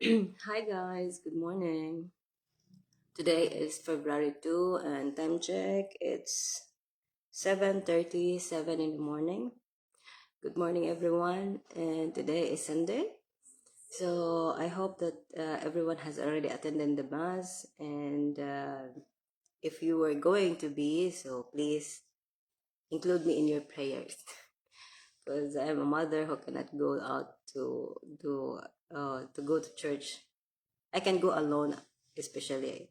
Hi guys, good morning. Today is February 2 and time check it's 7:37 in the morning. Good morning everyone, and today is Sunday. So I hope that everyone has already attended the mass, and if you were going to be, so please include me in your prayers because I'm a mother who cannot go out to go to church. I can go alone, especially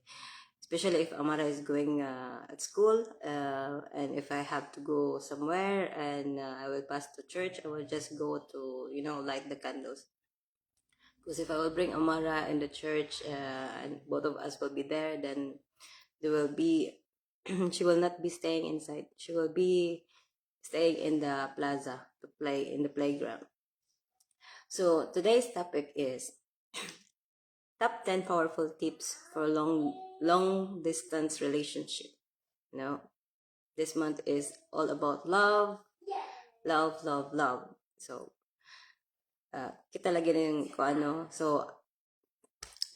if Amara is going at school, and if I have to go somewhere and I will pass to church, I will just go to light the candles. Because if I will bring Amara in the church and both of us will be there, then there will be she will not be staying inside. She will be staying in the plaza to play in the playground. So today's topic is top 10 powerful tips for long distance relationship. You know, this month is all about love, love, love, love. So, kita lagi rin kung ano. So,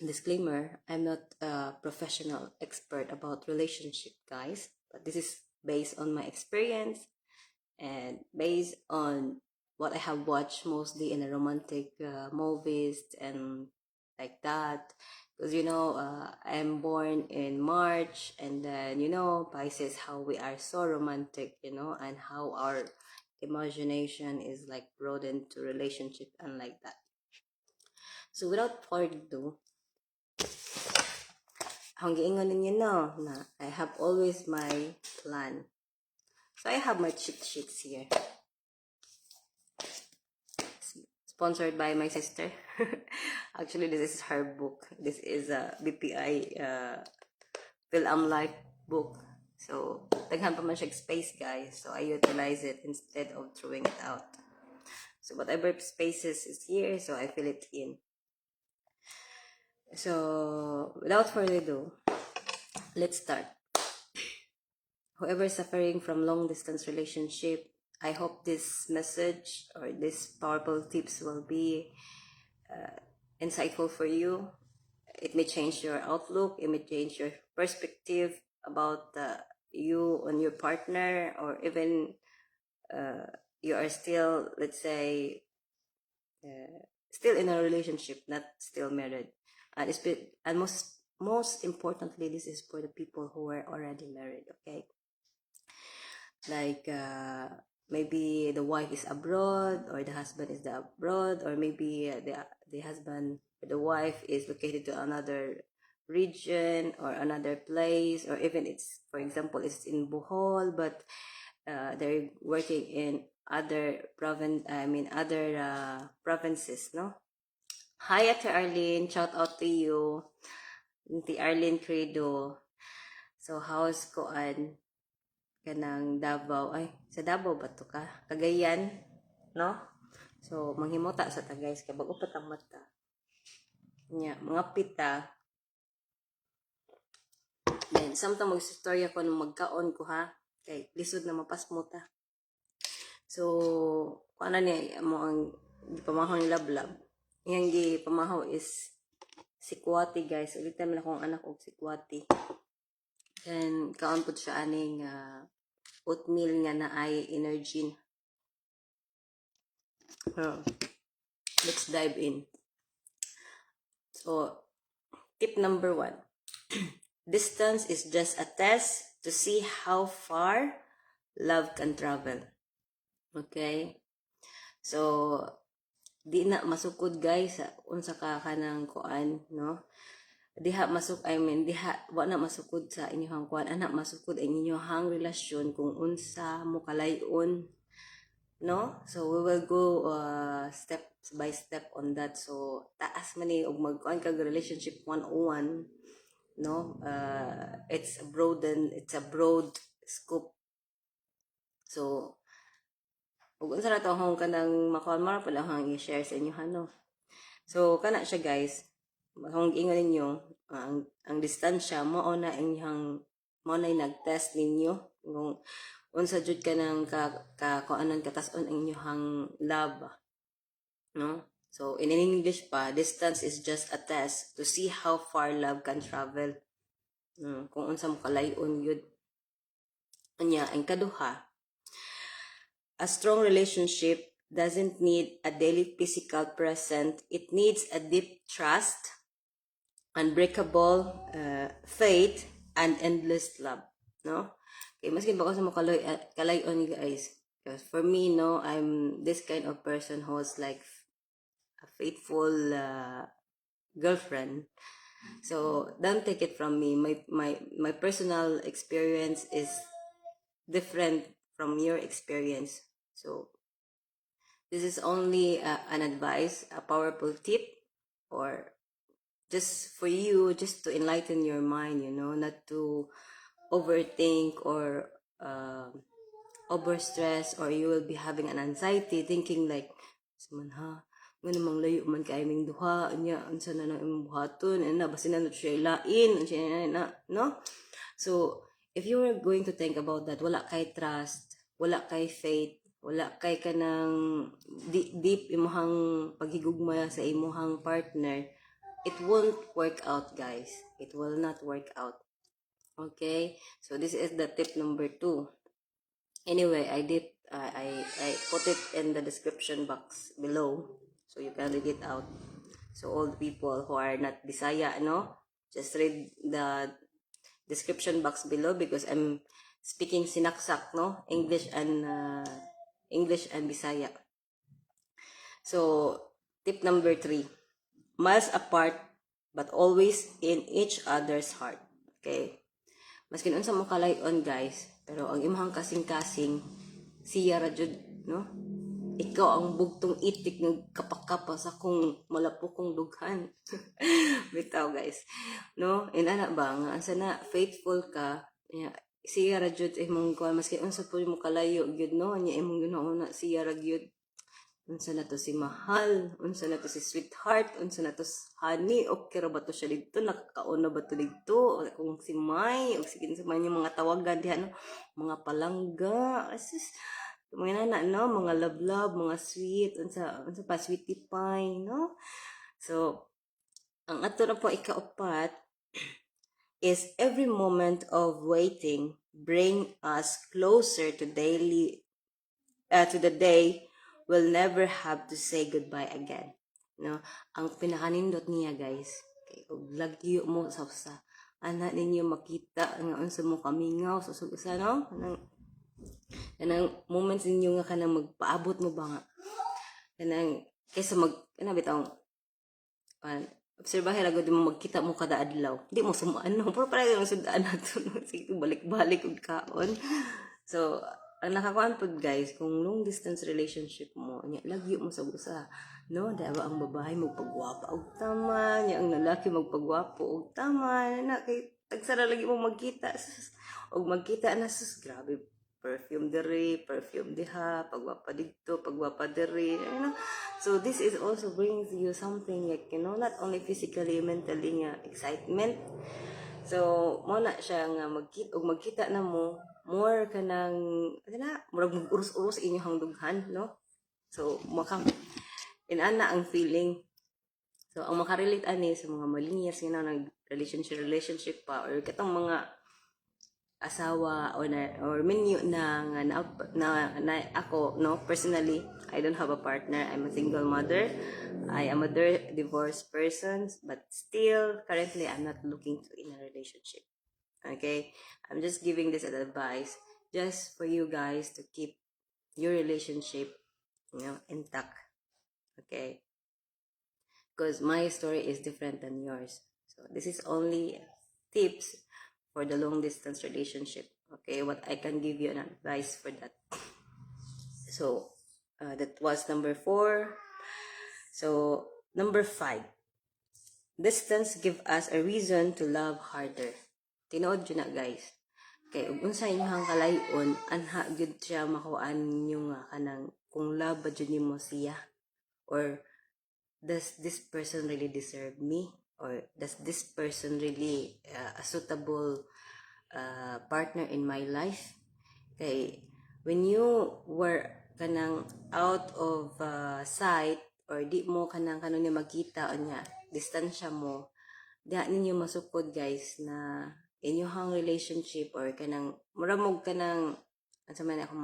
disclaimer, I'm not a professional expert about relationship, guys. But this is based on my experience and based on what I have watched mostly in the romantic movies and like that. Because I'm born in March, and then Pisces, how we are so romantic, and how our imagination is like broadened to relationship and like that. So without further ado, ang giingon ninyo na I have always my plan. So I have my cheat sheets here. Sponsored by my sister. Actually, this is her book. This is a BPI Film Life book. So, daghan pa man siya space, guys. So, I utilize it instead of throwing it out. So, whatever spaces is here, so I fill it in. So, without further ado, let's start. Whoever is suffering from long-distance relationship, I hope this message or these powerful tips will be insightful for you. It may change your outlook, it may change your perspective about you and your partner, or even you are still, let's say, still in a relationship, not still married. And most importantly, this is for the people who are already married, okay? Like maybe the wife is abroad, or the husband is abroad, or maybe the husband or the wife is located to another region or another place, or even it's, for example, it's in Bohol, but they're working in other provinces, no? Hi, Ate Arlene, shout out to you. Auntie Arlene Credo. So how's koan kanang Davao? Ay, sa Davao ba to ka? Cagayan, no? So manghimota sa ta guys, kay bago pa ta mata. Nya, mga pita. Then samtang magsistorya ko nung magkaon ko ha. Kay lisod na mapas mo ta. So, kung ano niya mo ang pamahaw ni Lablab. Yang gi pamahaw is si Kwati, guys. Ulitin mo na akong anak og si Kwati. Then kaon pud siya aning oatmeal nga na ay energy. Let's dive in. So, tip number 1. Distance is just a test to see how far love can travel. Okay? So, di na masukod guys unsa ka kanang kuan, no? Diha wa na masukod sa inyong kuan, ana masukod ang inyong relasyon kung unsa mo kalayon, no? So we will go step by step on that. So taas man ni og magkuan kag relationship 101, no? It's a broad scope. So ug unsa na to hong kanang makuan mara pala hang i-share sa inyo no. So kana siya guys, hong ingon ninyo ang distansya mo na inyong mo na nag-test ninyo kung unsa jud ka nang ka kuanan katason ang inyong love, no? So, in English pa, distance is just a test to see how far love can travel. Kung unsa mo kalayon yun. Anya, ang kaduha, a strong relationship doesn't need a daily physical presence. It needs a deep trust, unbreakable faith, and endless love. No? Okay, maski baka sa mo kalayon guys. Because for me, no, I'm this kind of person who's like a faithful girlfriend. So don't take it from me. My personal experience is different from your experience. So this is only an advice, a powerful tip, or just for you, just to enlighten your mind, not to overthink or overstress, or you will be having an anxiety thinking like, man ha, nga namang layo man kay aming duha, nya unsa na nang imong buhaton, na basin na siya ilain, siya na, no? So, if you were going to think about that, wala kay trust, wala kay faith, wala kay kanang deep imuhang paghigugma sa imuhang partner, it won't work out, guys. It will not work out. Okay? So, this is the tip number 2. Anyway, I put it in the description box below so you can read it out. So all the people who are not Bisaya, just read the description box below because I'm speaking sinaksak, English and Bisaya. So tip number 3, miles apart but always in each other's heart. Okay? Maskin unsa mo kalayon, guys, pero ang imong kasing-kasing siya ra jud, no? Ikaw ang bugtong itik ng kapakapa sa kung malapukong dughan. Bitaw, guys. No? Inana ba nga ansa na faithful ka, siya ra jud imong kuan maskin unsa po mo kalayo gyud, no? Nya imong ginauna siya ra gyud. Unsa na to si mahal, unsa na to si sweetheart, unsa na to si honey, okay ra ba to siya dito, nakakauna ba to dito, kung si May, o sige sa yung mga tawagan diha, mga palangga, asus, mga nana, mga love, mga sweet, unsa pa, sweetie pie, no? So, ang ato na po ikaapat is every moment of waiting bring us closer to the day we'll never have to say goodbye again. No? Ang pinakanindot niya, guys, og lagyo mo sa ana ninyo makita nga unsa mo kamingaw sa usa, no? Kanang moments ninyo nga kanang magpaabot mo ba nga kanang kaysa bitaw obserbahe lagod mo magkita mo kada adlaw, di mo sumaan, no? Pero parang yung sudaan nato, sige balik-balik og kaon. So ang nakakuan pod, guys, kung long distance relationship mo, nya lagyo mo sa usa, no? Diba ang babae magpagwapa og tama, nya ang lalaki magpagwapo og tama, na kay tagsara lagi mo magkita og magkita na sus, grabe, perfume diri, perfume diha, pagwapa dito, pagwapa diri, So this is also brings you something like, not only physically, mentally nga excitement. So mo na siya nga magkita na mo, more ka ng, murag mag-urus-urus inyong dughan, no? So, inana ang feeling. So, ang makarelate ani sa mga malinyas, nag-relationship pa, or katong mga asawa, or minyo na ako, no? Personally, I don't have a partner. I'm a single mother. I am a divorced person, but still, currently, I'm not looking to in a relationship. Okay, I'm just giving this as advice just for you guys to keep your relationship, intact. Okay, because my story is different than yours. So this is only tips for the long distance relationship. Okay, what I can give you an advice for that. So that was number 4. So number 5, distance give us a reason to love harder. Tinood yun na, guys. Kay ug unsa inyong kalayon, anha gyud siya makuan ninyo nga kanang kung love ba jud nimo siya, or does this person really deserve me, or does this person really a suitable partner in my life. Kay when you were kanang out of sight or di mo kanang kanon niya magkita o niya distansya mo, diha ninyo masukod guys na inyong relationship or kanang muramog kanang ano man ako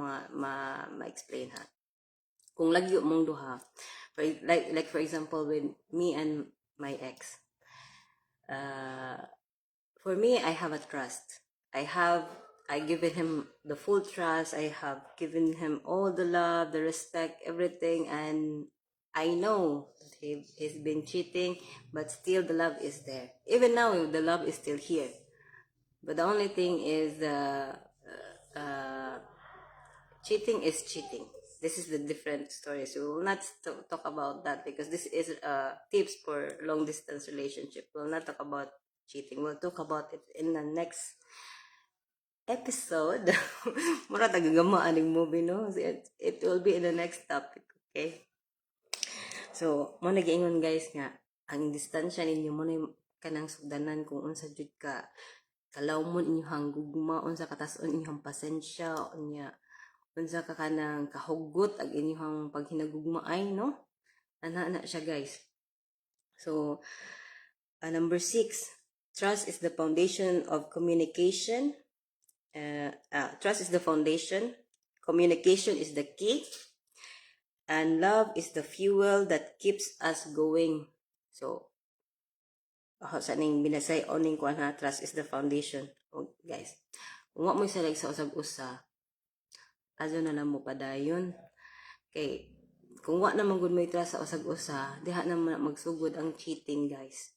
ma-explain ha. Kung lagyo mong duha, like for example with me and my ex, for me, I have a trust. I given him the full trust. I have given him all the love, the respect, everything, and I know that he's been cheating, but still the love is there. Even now, the love is still here. But the only thing is, cheating is cheating. This is the different story. So we will not talk about that because this is tips for long distance relationship. We will not talk about cheating. We'll talk about it in the next episode. Mura tagagamaan ng movie, no? So it will be in the next topic, okay? So, mo nag-iingon guys nga, ang distansya ninyo mo na kanang sugdanan kung unsa jud ka kalaw mo inyong gugma, unsa katason inyong pasensya, unsa ka kanang kahugot ag inyong paghinagugmaay, no? Ana siya guys. So, number 6, trust is the foundation of communication. Trust is the foundation, communication is the key, and love is the fuel that keeps us going. So, sa ning binasay oning kuan ha, trust is the foundation. Oh, guys, kung wa mo salig sa usag-usa, azo na lang mo padayon. Kay kung wa naman gud may trust sa usag-usa, diha na magsugod ang cheating, guys.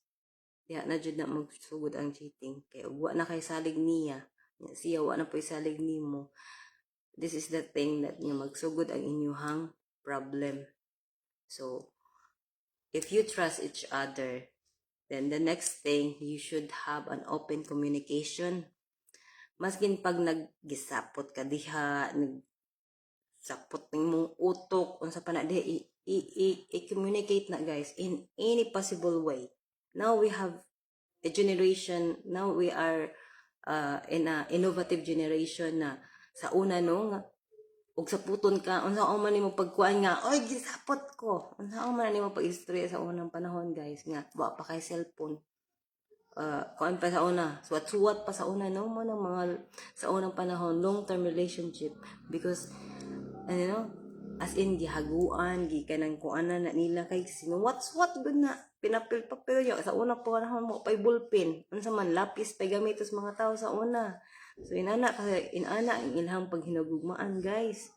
Diha na jud na magsugod ang cheating. Kay ug wa na kay salig niya, siya wa na po salig nimo. This is the thing that niya magsugod ang inyuhang problem. So, if you trust each other, then the next thing, you should have an open communication. Maskin pag naggisapot ka diha, nagsapot ng mong utok, unsa pa na diha, i-communicate na guys, in any possible way. Now we have a generation, now we are in a innovative generation na sa una no, nga, ug sa puton ka, unsa man nimo pagkuan nga, oy gisapot ko. Unsa man nimo pag-istorya sa unang panahon guys nga, wa pa kay cellphone. Kuan pa sa una, suwat pa sa una no, mo nang mga sa unang panahon long-term relationship because as in gihaguan, gikanang kuanan na nila kay sino what good na pinapil-papil yo sa unang panahon mo pay ballpen, unsa man lapis pay gamit sa mga tao sa una. So inana ang ilang paghinagugmaan guys.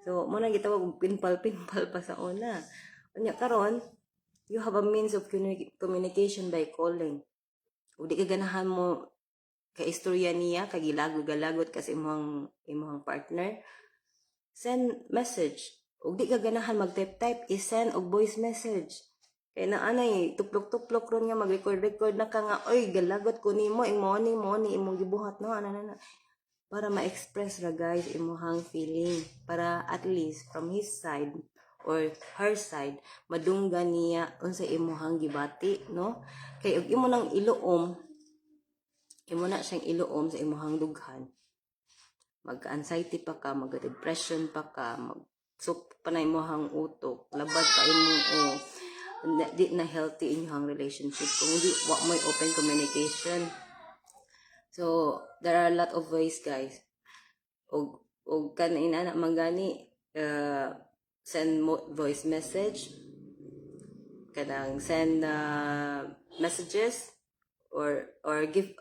So mo na gitawag og pinpal pa sa una. Unya karon you have a means of communication by calling. Ug di ka ganahan mo kay istorya niya kay gilagod ka sa imong partner, send message. Ug di ka ganahan mag-type i-send og voice message. Kay naanay tuplok-tuplok ron nga mag-record na ka nga oy galagot ko nimo mo ni imong gibuhat no ana para ma-express ra guys imong feeling para at least from his side or her side madunggan niya unsa imong gibati no. Kay ug imo na siyang iluom sa imong dughan, mag-anxiety pa ka, mag-depression pa ka, mag-sup pa na imong utok, labad pa imong di na healthy inyong relationship kung di wa may open communication. So there are a lot of ways guys. Og kanina na mangani send voice message, kanang send messages or give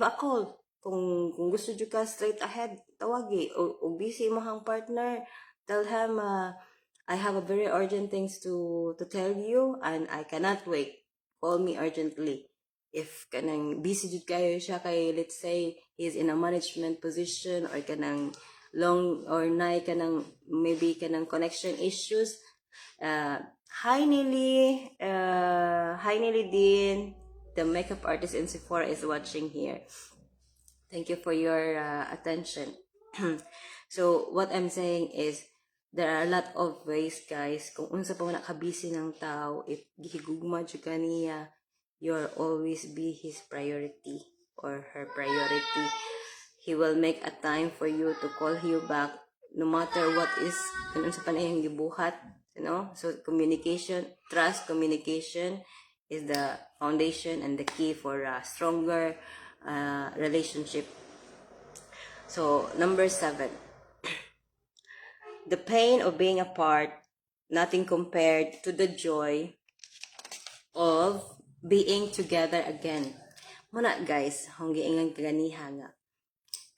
a call. Kung gusto jud ka straight ahead, tawagi o busy mo hang partner, tell him I have a very urgent things to tell you and I cannot wait. Call me urgently. If kanang busy jud kayo siya kay let's say he's in a management position or kanang long or nay kanang maybe kanang connection issues. Hi Nili Din, the makeup artist in Sephora is watching here. Thank you for your attention. So what I'm saying is there are a lot of ways guys kung unsa pa man nakabisi ng tao, if gihigugma jud kaniya, you'll always be his priority or her priority. He will make a time for you to call you back no matter what is kung unsa pa na iyang gibuhat. you know. So communication, trust, communication is the foundation and the key for a stronger relationship. So number 7, the pain of being apart, nothing compared to the joy of being together again. Muna guys, hong giingan kaganiha nga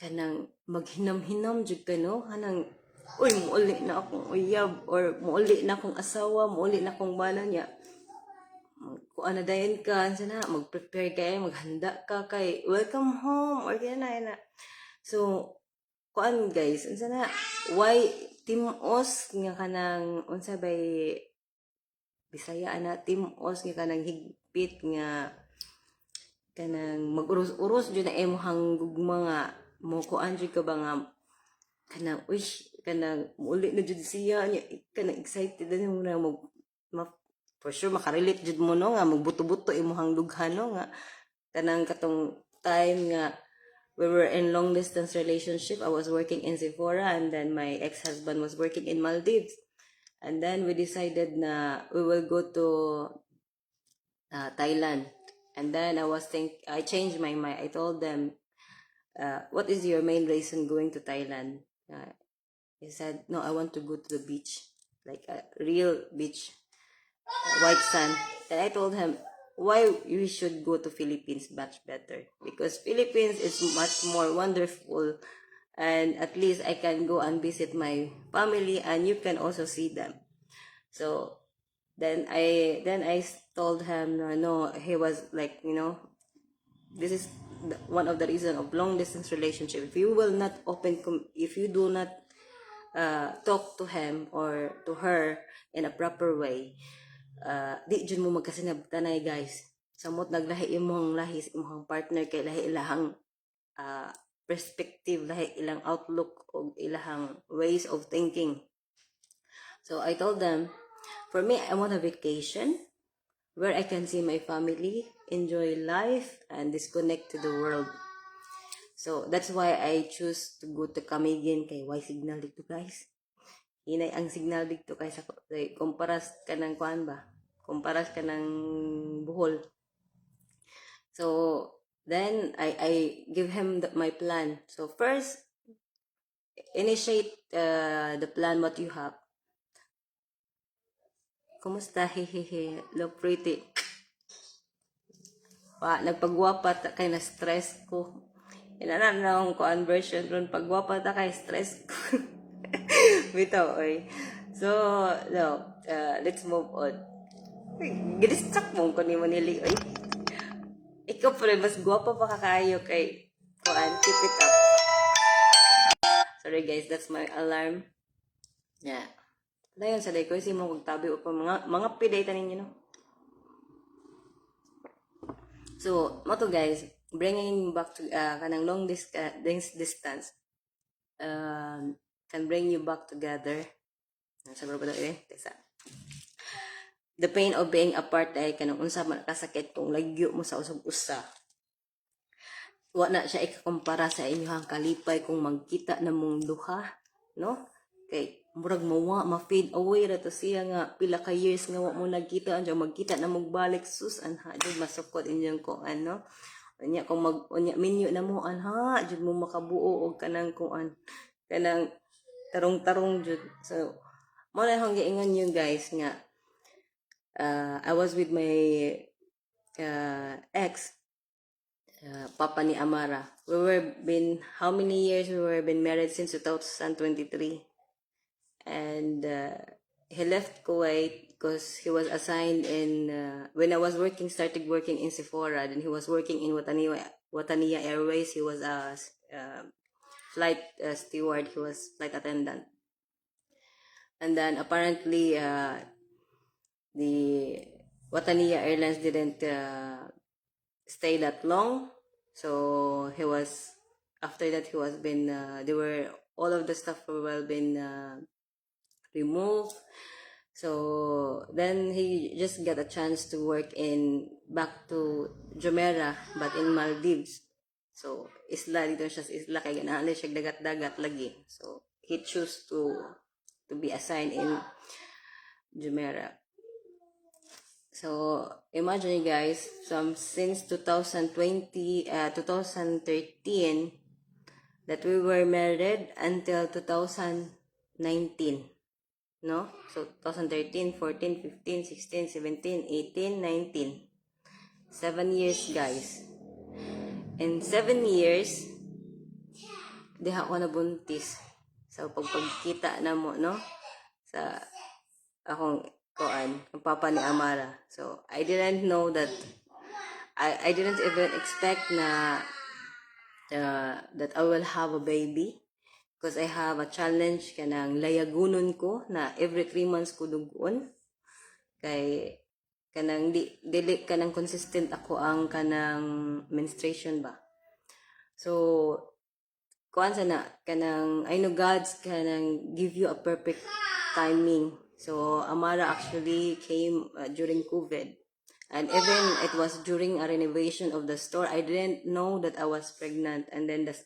kanang maghinam-hinam jud ka no, kanang uy muuli na akong uyab or muuli na akong asawa, muuli na akong bana niya. Kung ano dayon ka, sana mag-prepare kayo, maghanda ka kay welcome home or kaya na. So, kuan guys, unsa na why timos nga kanang unsa bay Bisaya na timos nga kanang higpit nga kanang mag-uros-uros jud na imong gugma nga mo kuan jud ka ba nga kanang wish kanang muli na jud siya nya kanang excited na mo na for sure makarelate jud mo no nga magbuto-buto imong dughan no nga kanang katong time nga we were in long distance relationship. I was working in Sephora and then my ex-husband was working in Maldives. And then we decided na we will go to Thailand. And then I changed my mind. I told them, what is your main reason going to Thailand? He said, no, I want to go to the beach, like a real beach, white sand. And I told him, why we should go to Philippines much better? Because Philippines is much more wonderful, and at least I can go and visit my family, and you can also see them. So then I told him no, he was like, you know, this is one of the reasons of long distance relationship. If you will not if you do not talk to him or to her in a proper way, di jud mo magkasinabtanay guys. Samot naglahi imong imong partner kay lahi ilahang perspective, lahi ilang outlook o ilahang ways of thinking. So I told them, for me, I want a vacation where I can see my family, enjoy life, and disconnect to the world. So that's why I choose to go to Camiguin kay why signal dito guys. Hinay ang signal dito kay sa kumparas ka ng kuan ba? Kumparas ka ng Bohol. So then I give him my plan. So first, initiate the plan what you have. Kumusta? Hehehe. Look pretty. Nagpagwapa ta kay na stress ko. Inanan na akong conversion ron. Pagwapa ta kay stress ko. Bitaw, oy. So, no. Let's move on. Gidistak mo ko ni Manili, oy. Ikaw pa rin, mas gwapa pa kakayo kay kuan. Keep it up. Sorry guys, that's my alarm. Yeah. Dayon sa day ko, si mo magtabi o pa mga piday tanin nyo, no? So, mo to guys, bringing back to, kanang long distance, can bring you back together. Sa ba daw tesa. The pain of being apart ay kanang unsa man kasakit kung lagyo mo sa usog-usa. Wa na siya ikakumpara sa inyong kalipay kung magkita na mong duha, no? Kay murag ma-fade away ra to siya nga pila ka years nga wa mo nagkita anjo magkita na magbalik sus anha jud masukod inyong kung ano unya kung unya minyo na mo anha jud mo makabuo og kanang kuan kanang tarong-tarong jud. So mo na hang giingon you guys nga I was with my ex papa ni Amara. How many years we were been married since 2023. And he left Kuwait because he was assigned in when I was started working in Sephora. Then he was working in Watania Airways. He was a flight steward. He was flight attendant. And then apparently the Watania Airlines didn't stay that long. So he was after that he was been all of the stuff were been removed. So then he just got a chance to work back to Jumeirah but in Maldives. So isla dito siya sa isla kay ganahan siya dagat-dagat lagi. So he chose to be assigned in Jumeirah. So, imagine guys, since 2013, that we were married until 2019, no? So, 2013, 14, 15, 16, 17, 18, 19. 7 years, guys. In 7 years, diha ko nabuntis. So, pagkita na mo, no? Sa akong koan, ang papa ni Amara. So, I didn't know that, I didn't even expect na that I will have a baby. Because I have a challenge kanang layagunon ko na every 3 months ko dugon. Kay kanang dili kanang consistent ako ang kanang menstruation ba. So, kuan sana kanang I know God's kanang give you a perfect timing. So Amara actually came during COVID, and even it was during a renovation of the store. I didn't know that I was pregnant, and then the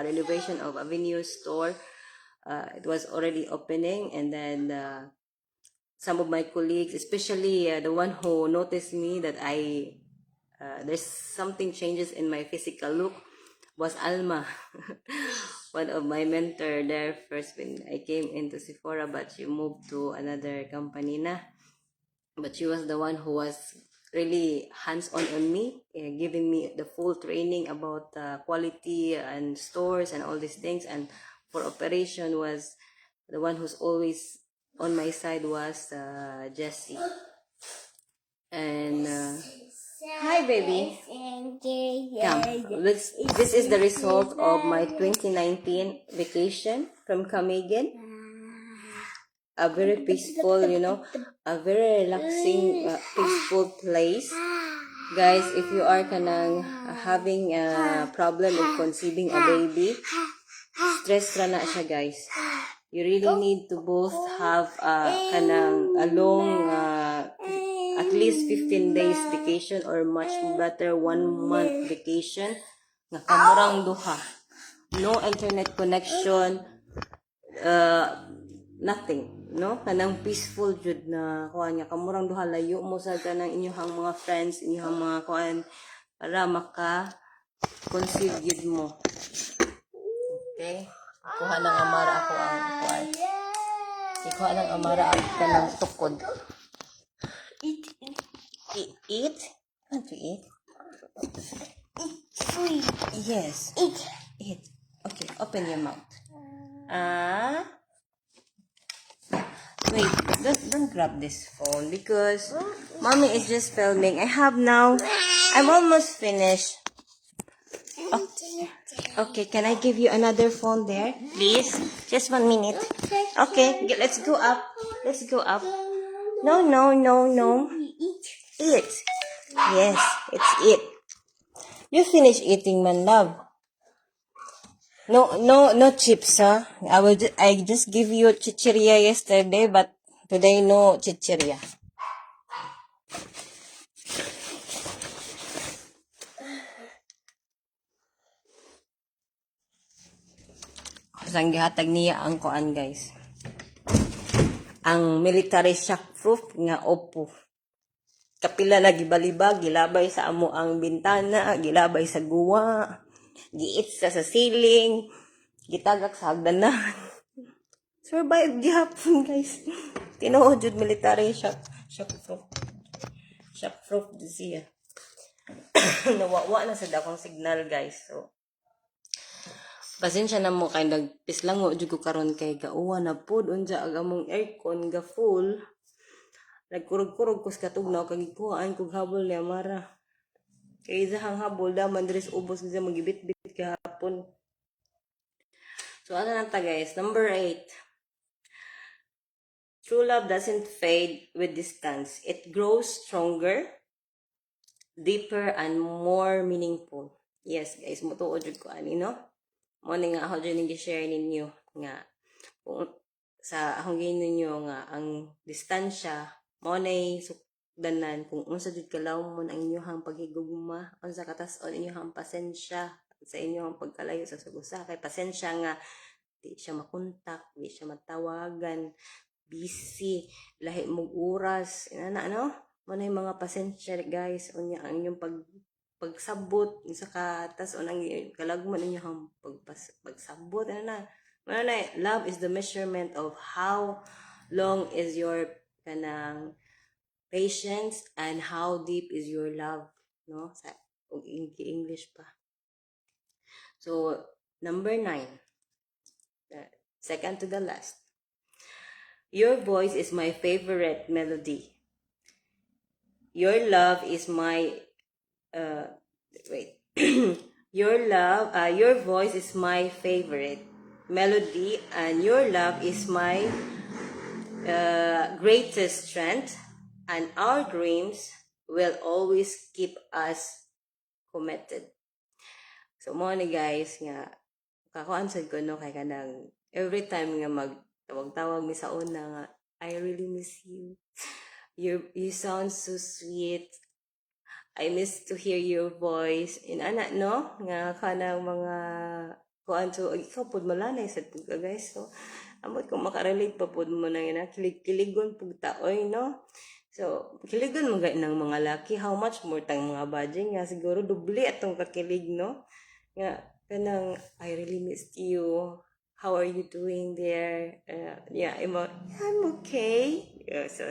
renovation of Avenue store, it was already opening, and then some of my colleagues, especially the one who noticed me that there's something changes in my physical look, was Alma, one of my mentor there first when I came into Sephora, but she moved to another company na. But she was the one who was really hands-on on me, giving me the full training about quality and stores and all these things. And for operation was the one who's always on my side was Jessie. And hi, baby. Come. This is the result of my 2019 vacation from Camiguin. A very peaceful, a very relaxing, peaceful place. Guys, if you are kanang having a problem of conceiving a baby, stress ra na siya, guys. You really need to both have kanang a long, at least 15 days vacation or much better 1 month vacation nga kamurang duha. No internet connection, nothing, no? Kanang peaceful jud na kuan nga kamurang duha, layo mo sa kanang inyong mga friends, inyong mga kuan para maka conceive jud mo. Okay? Kuha ng Amara ako ang kuan. Ikuha ng Amara ang kanang tukod. Eat? Want to eat? Yes. Eat. Okay, open your mouth. Wait, don't grab this phone because mommy is just filming. I'm almost finished. Okay, can I give you another phone there, please? Just 1 minute. Okay, let's go up. Let's go up. No. Eat. Yes, it's eat. You finish eating, man, love. No chips, huh? I just give you chichirya yesterday, but today no chichirya. Kasang gihatag niya ang kuan, guys. Ang military shockproof nga Oppo. Kapila na gibalibag, gilabay sa amo ang bintana, gilabay sa guwa, giit sa ceiling, gitagak sa hagdanan. Survive gihapon, guys. Tinuod jud military shockproof. Shockproof siya. Nawawa na sa dakong signal, guys. So pasensya na mo kay nagpislango jud ko karon kay gauwa na pod unja ang among aircon ga full. Nagkurog-kurog ko sa katugnaw kag ikuhaan kog habol ni Amara. Kay izahang habol daman dres ubos nga magibit-bit kahapon. So ano na ta, guys? Number 8. True love doesn't fade with distance. It grows stronger, deeper, and more meaningful. Yes, guys, mutuod jud ko ani, no? Mo ni nga ako dyan nag-share ninyo nga kung sa akong ninyo nga ang distansya mo nay sukdanan kung unsa jud kalawon mo ang inyong paghigugma, unsa katas-on inyong pasensya sa inyong pagkalayo sa usa kay pasensya nga di siya makontak, di siya matawagan, busy, lahi mong oras, inana, no? Muna yung mga pasensya, guys, unya ang inyong pagsabot, sa katas, unang kalagman inyong pagsabot, ano na, love is the measurement of how long is your kanang patience and how deep is your love, no? Sa English pa. So, number 9, second to the last. Your voice is my favorite melody. Your love is my your voice is my favorite melody, and your love is my greatest strength, and our dreams will always keep us committed. So mo ni guys nga kakuan sad ko no kay kanang every time nga magtawag-tawag mi sa una nga I really miss you. You sound so sweet. I miss to hear your voice. Ana no nga kanang mga kuan so ikaw pud malanay sad pud ka guys. So amot kung makarelate pa pud mo na ina kilig-kiligon pud taoy no. So kiligon mo ng mga laki, how much more tang mga badging nga siguro doble atong kakilig no. Nga kanang I really missed you. How are you doing there? Yeah, I'm okay. So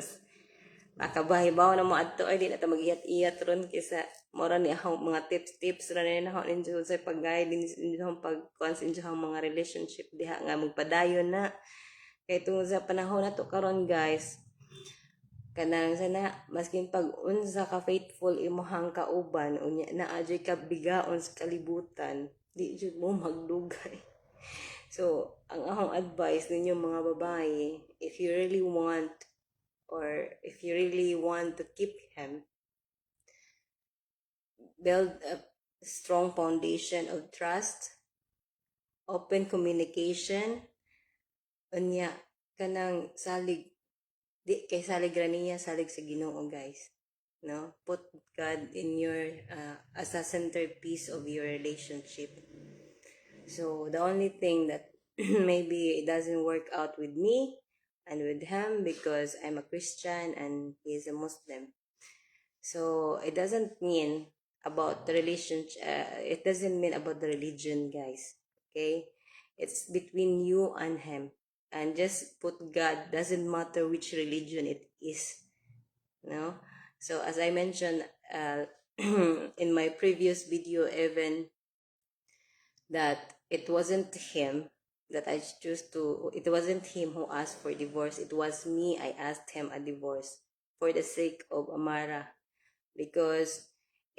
makabahibaw na mo adto ay di na ta mag-iyat-iyat ron kaysa mora ni akong mga tips ra na ako ninyo sa pag-guide din sa pag-consent sa mga relationship diha nga magpadayon na kay tungod sa panahon nato karon guys kanang sana maskin pag unsa ka faithful imong kauban unya na adjay ka bigaon sa kalibutan di jud mo magdugay. So ang akong advice ninyo mga babae, if you really want to keep him, build a strong foundation of trust, open communication, unya kanang salig di kay salig raniya salig sa Ginoo guys, no? Put God in your as a centerpiece of your relationship. So the only thing that maybe it doesn't work out with me and with him because I'm a Christian and he's a Muslim. So it doesn't mean about the relationship. It doesn't mean about the religion, guys. Okay, it's between you and him. And just put God. Doesn't matter which religion it is. No. So as I mentioned in my previous video, even that it wasn't him that I chose to. It wasn't him who asked for divorce. It was me. I asked him a divorce for the sake of Amara. Because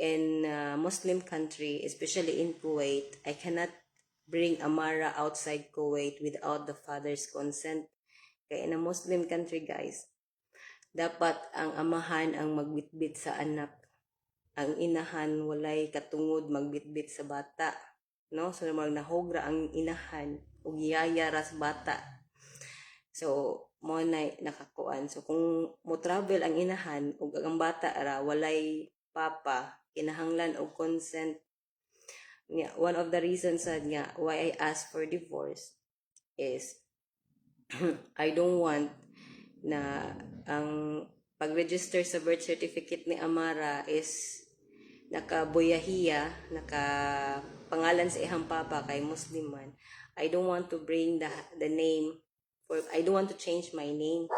in Muslim country, especially in Kuwait, I cannot bring Amara outside Kuwait without the father's consent. Kaya in a Muslim country, guys, dapat ang amahan ang magbitbit sa anak. Ang inahan walay katungod magbitbit sa bata. No? So, magnahogra ang inahan ug yayara sa bata. So, mo na nakakuan. So, kung mo travel ang inahan ug ang bata ara walay papa, kinahanglan og consent. One of the reasons nga why I asked for divorce is I don't want na ang pag-register sa birth certificate ni Amara is nakabuyahiya, nakapangalan sa ihang papa kay Musliman. I don't want to bring the name I don't want to change my name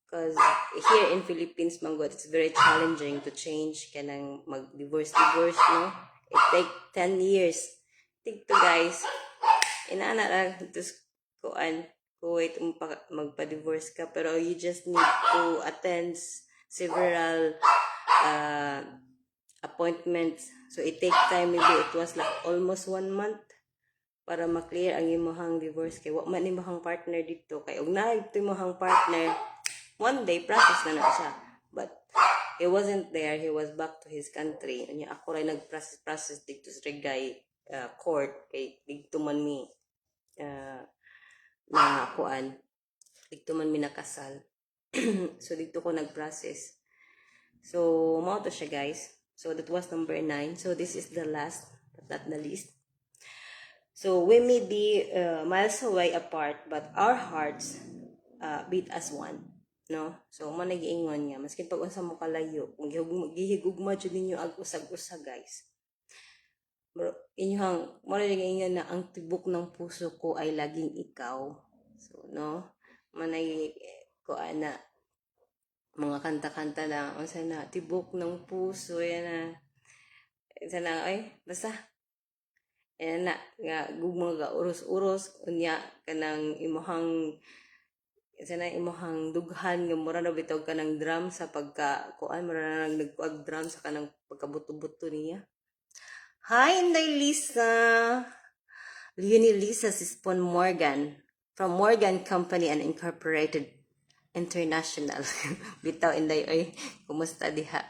because here in Philippines manggod it's very challenging to change kanang mag-divorce no. It take 10 years. Think to guys. Inaana ra tus kuan Kuwait magpa-divorce ka pero you just need to attend several appointments. So it take time, maybe it was like almost 1 month para ma-clear ang imong divorce kay wa man imong partner dito kay ug naay imong partner one day process na siya, but he wasn't there. He was back to his country. Unya ako ray nag-process dito sa Regay court kay dito man mi na kuan dito man mi nakasal. So dito ko nag-process. So mao to siya guys. So that was number 9. So this is the last but not the least. So we may be miles away apart, but our hearts beat as one, no? So mo nagiingon nga maski pag unsa mo kalayo kung gihigugma jud ninyo ag usag-usag guys, bro, inyong mo nagiingon na ang tibok ng puso ko ay laging ikaw. So no, manay ko ana mga kanta-kanta na unsa na tibok ng puso yan na sana ay basta yan na nga gugma ga uros-uros unya kanang imuhang sana imuhang dughan nga mura na bitaw kanang drum sa pagka kuan mura na nang nagkuag drum sa kanang pagkabuto-buto niya. Hi, Inday Lisa. Leonie Lisa Sispon Morgan from Morgan Company and Incorporated International. Bitaw Inday oy, kumusta diha?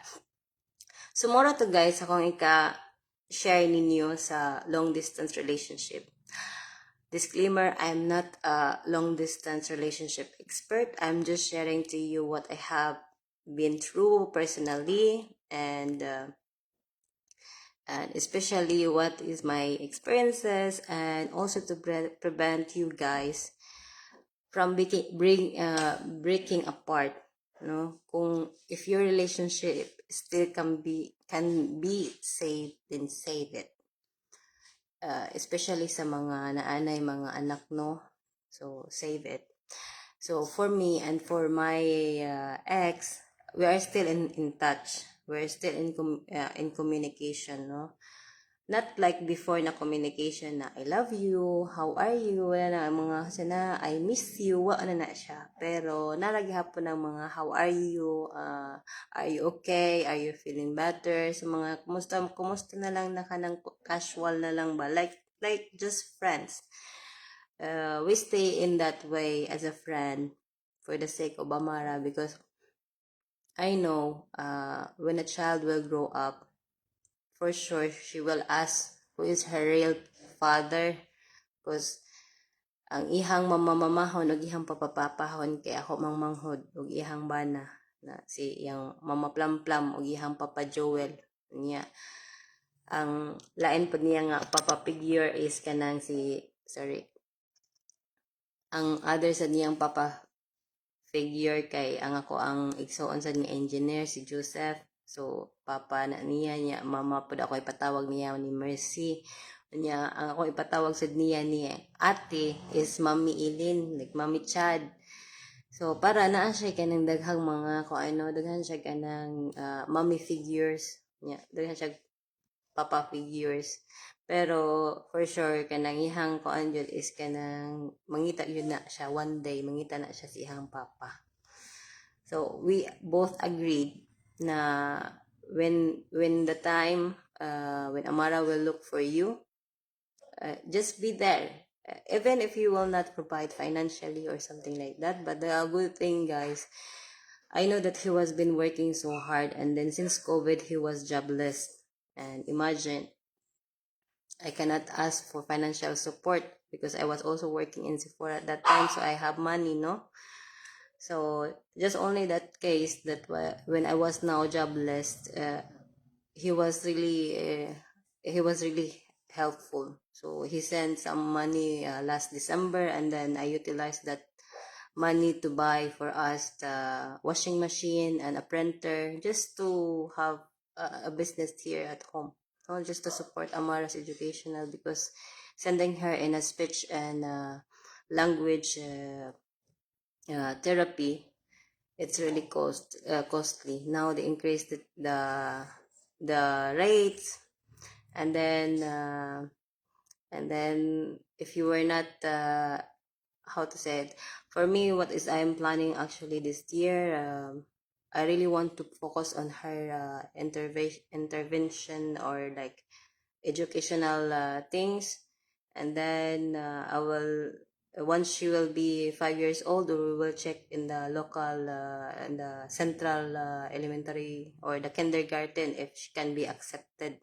Sumora to guys akong share ninyo sa long distance relationship. Disclaimer, I'm not a long distance relationship expert. I'm just sharing to you what I have been through personally and especially what is my experiences, and also to prevent you guys from breaking apart, no? Kung if your relationship still can be saved, then save it. Especially sa mga naanay mga anak, no? So save it. So for me and for my ex, we are still in touch. We're still in communication, no? Not like before na communication na I love you, how are you, wala na mga sana I miss you, wala na siya. Pero nalaghapon ng mga how are you okay, are you feeling better, so mga kumusta na lang na kanang casual na lang ba, like just friends. We stay in that way as a friend for the sake of Amara, because I know when a child will grow up, for sure she will ask who is her real father, because ang ihang mamamamahon ug ihang papapapahon kay ako mangmanghod ug ihang bana na si iyang mama Plam ug ihang papa Joel niya. Ang lain pod niya nga papa figure is kanang ang other sa niyang papa figure kay ang ako ang igsoon sa ni engineer si Joseph. So papa na niya mama pud ako ipatawag niya ni Mercy. Niya ang ako ipatawag sa niya ni ate is Mami Ilin, like Mami Chad. So para naa siya kanang daghang mga daghan siya kanang mommy figures niya, daghan siya papa figures. Pero for sure kanang ihang jud is kanang mangita yun na siya one day, mangita na siya si ihang papa. So we both agreed na when the time when Amara will look for you, just be there, even if you will not provide financially or something like that. But the good thing, guys, I know that he was been working so hard, and then since COVID he was jobless, and imagine I cannot ask for financial support because I was also working in Sephora at that time, so I have money, no? So just only that case that when I was now jobless, he was really helpful. So he sent some money last December, and then I utilized that money to buy for us the washing machine and a printer, just to have a business here at home, just to support Amara's educational, because sending her in a speech and language therapy, it's really costly. Now they increased the rates, and then if you were not how to say it, for me, what is I'm planning actually this year, I really want to focus on her intervention or like educational things, and then I will, once she will be 5 years old, we will check in the local in the central elementary or the kindergarten if she can be accepted.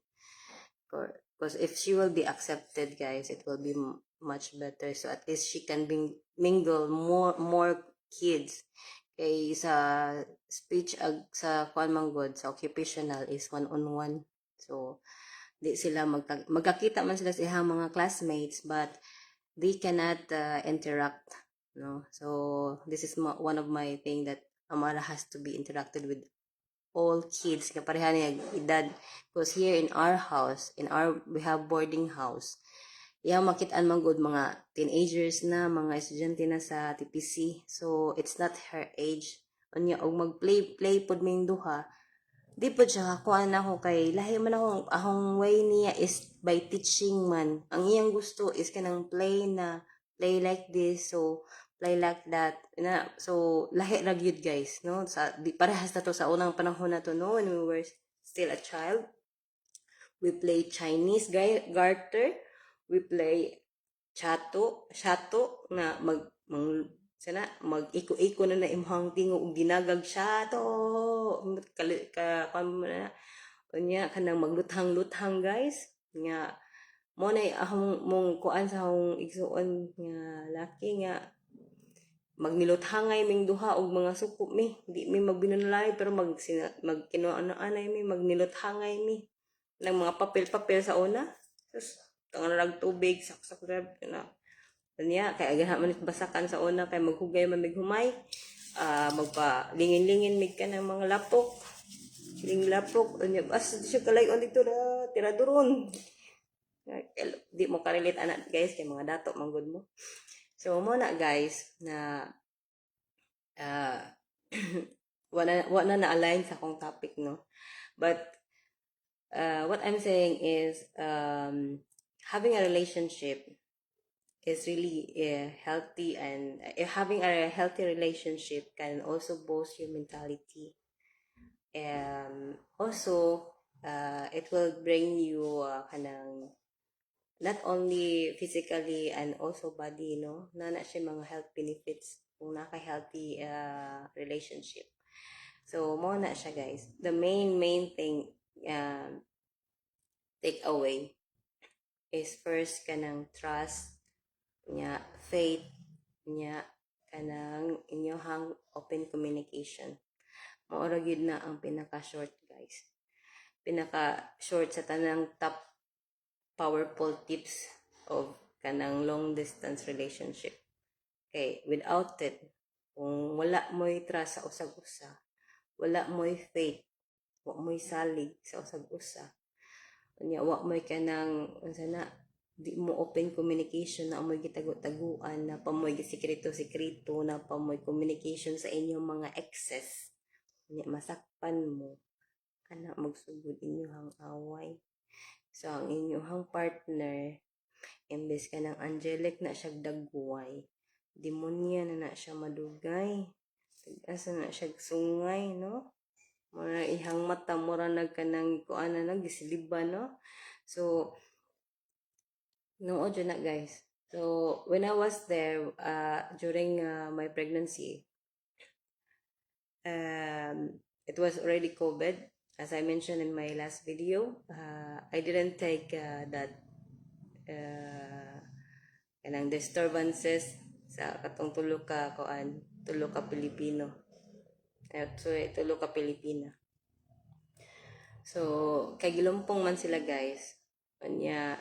Because if she will be accepted, guys, it will be much better. So at least she can mingle more kids. Kay sa speech sa kwan manggod sa occupational is one-on-one. So di sila magkakita man sila sa ihang mga classmates, but they cannot interact, no? So this is one of my thing that Amara has to be interacted with all kids nga pareha niya edad, because here in our house, we have boarding house. Iya makitaan man good mga teenagers na, mga estudyante na sa TPC. So it's not her age. Unya og mag-play pod ming duha. Di po siya kuan ako kay lahi man akong way niya is by teaching man. Ang iyang gusto is kanang play like this, so play like that na. So lahi ra gyud guys, no? Sa di parehas na to sa unang panahon na to, no, when we were still a child. We play Chinese garter, we play shato na sana mag-iko-iko na imong tingog og ginagag shato ka na unya kanang magluthang-luthang guys nga mo na ahong mong kuan sa akong igsuon nga laki nga magniluthangay ming duha og mga suko mi, di mi magbinulay pero magkinuano-anay mi, magniluthangay mi ng mga papel-papel sa una. Tapos, tangan lang tubig, saksak na. Kanya, kaya agahan man basakan sa una, kaya maghugay man humay. Magpa lingin-lingin mig ka ng mga lapok. Lapok. Kanya, siya kalayon dito na, tira duron. Di mo karelate anak guys, kaya mga dato, manggod mo. So, muna guys, na wala na align sa akong topic, no? But, what I'm saying is having a relationship is really healthy, and having a healthy relationship can also boost your mentality. Also, it will bring you kanang not only physically and also body, no? Na siya mga health benefits kung naka-healthy relationship. So, mo na siya guys. The main thing take away is first kanang trust nya, faith nya, kanang inyohang open communication. Maura gyud na ang pinaka-short guys. Pinaka-short sa tanang top powerful tips of kanang long distance relationship. Okay, without it, kung wala mo'y trust sa usag-usa, wala mo'y faith, wala mo'y salig sa usag-usa, nya wa mo'y kanang unsana di mo open communication, na amoy gitago-taguan, na pamoy sikreto-sikreto, na pamoy communication sa inyong mga exes, nya masakpan mo ana magsugod inyohang away. So ang inyohang partner imbes ka ng angelic na siya dagway, demonya na siya madugay, asa na siya sungay, no? Mura ihang mata mura nagkanang kuana na gisiliban, no? So no, na guys. So when I was there during my pregnancy, it was already COVID. As I mentioned in my last video, I didn't take that kanang disturbances sa katong tulo ka Pilipino. Tulo ka Pilipina. So kay gilumpong man sila guys. Anya,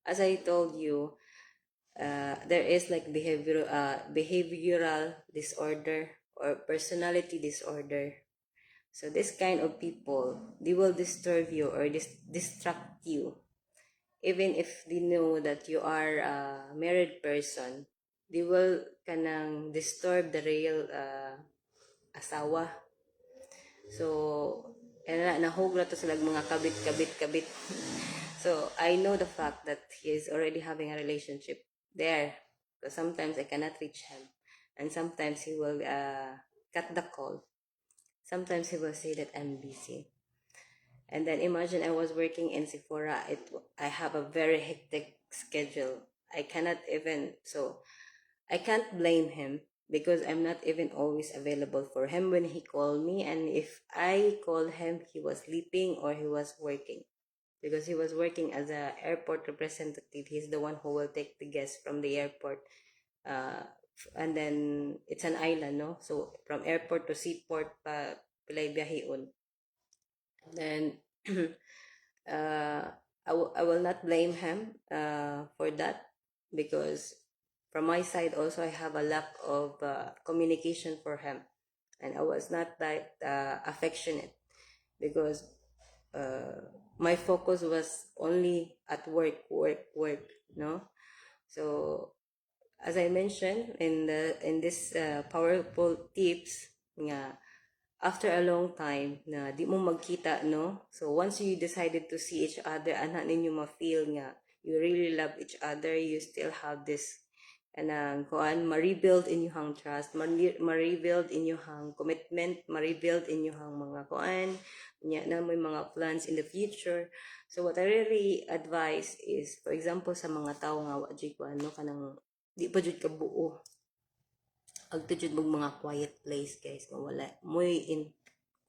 as I told you, there is like behavioral disorder or personality disorder. So this kind of people, they will disturb you or distract you. Even if they know that you are a married person, they will kanang disturb the real asawa. So, nahugla to sila mga kabit. So, I know the fact that he is already having a relationship there. Because sometimes I cannot reach him. And sometimes he will cut the call. Sometimes he will say that I'm busy. And then imagine I was working in Sephora. I have a very hectic schedule. I can't blame him because I'm not even always available for him when he called me. And if I call him, he was sleeping or he was working. Because he was working as an airport representative. He's the one who will take the guests from the airport. And then it's an island, no? So from airport to seaport, pilay biyaheon. Then I will not blame him for that, because from my side also, I have a lack of communication for him, and I was not that affectionate because my focus was only at work, no. So as I mentioned in this powerful tips nga, after a long time na di mo magkita, no? So once you decided to see each other, ana ninyo ma-feel nga you really love each other, you still have this kanang kuan, ma-rebuild inyong trust, ma-rebuild inyong commitment, ma-rebuild inyong mga kuan, nya na may mga plans in the future. So what I really advise is, for example, sa mga tao nga wa jud kuan, no, kanang di pa jud ka buo, agto jud mag mga quiet place, guys, nga wala moy in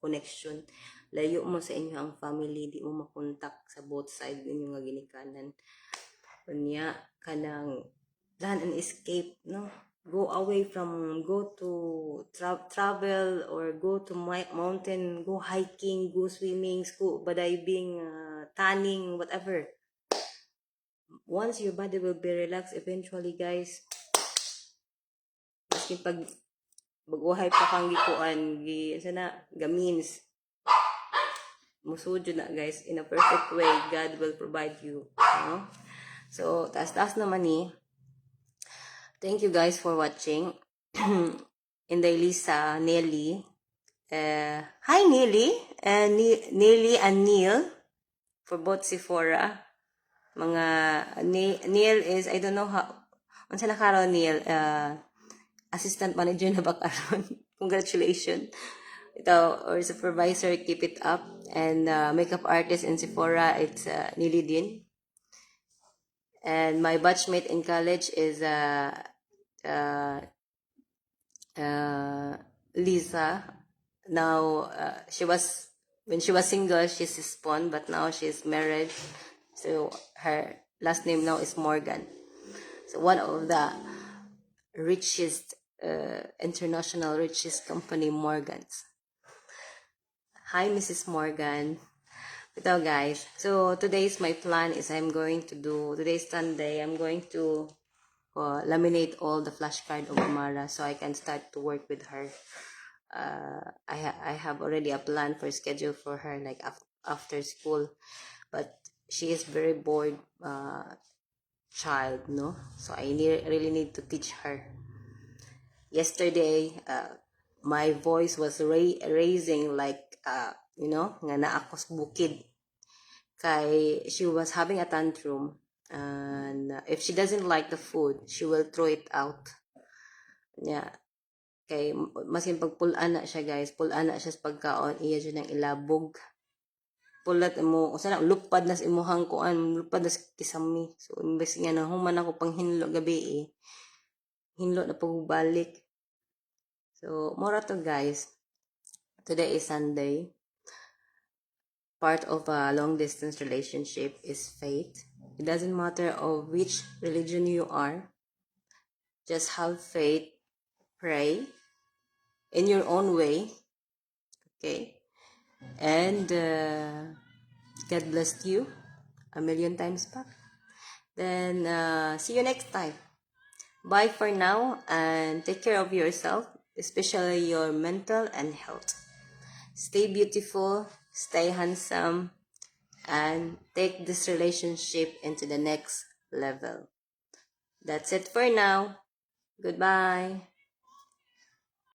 connection, layo mo sa inyo ang family, di mo makontak sa both side ninyo nga ginikanan, unya kanang plan and escape, no, go away from, go to travel or go to mountain, go hiking, go swimming, scuba diving, tanning, whatever. Once your body will be relaxed, eventually, guys, maski pag baguhay pa kang gikuan, gamins, musudyo na, guys, in a perfect way, God will provide you, no? So, taas-taas naman ni. Thank you guys for watching. Inday Lisa, Nelly. Hi Nelly. Nelly and Neil. For both Sephora. Mga, Neil is, I don't know how, unsa na karon Neil, assistant manager na ba karon? Congratulations. Ito, or supervisor, keep it up. And makeup artist in Sephora, it's Nelly din. And my batchmate in college is Lisa. Now, when she was single, she's Spon, but now she's married. So her last name now is Morgan. So one of the richest, international richest company, Morgans. Hi, Mrs. Morgan. Ito, guys. So today's my plan is today's Sunday, I'm going to laminate all the flashcard of Amara so I can start to work with her. I have already a plan for schedule for her, like after school, but she is very bored child, no? So I really need to teach her. Yesterday, my voice was raising like nga naakos bukid, kay she was having a tantrum, and if she doesn't like the food, she will throw it out. Yeah. Kay masin pag pulaan na siya, guys, pulaan na siya sa pagkaon, iya dyan ang ilabog. Pulat mo, o sana lupad na sa imuhang kuan, lupad na sa kisami. So imbes nga na human ako pang hinlo gabi hinlo na pagbalik. So mora to, guys. Today is Sunday. Part of a long distance relationship is faith. It doesn't matter of which religion you are. Just have faith, pray in your own way, okay? And God bless you a million times back. Then see you next time. Bye for now, and take care of yourself, especially your mental and health. Stay beautiful, stay handsome, and take this relationship into the next level. That's it for now. Goodbye.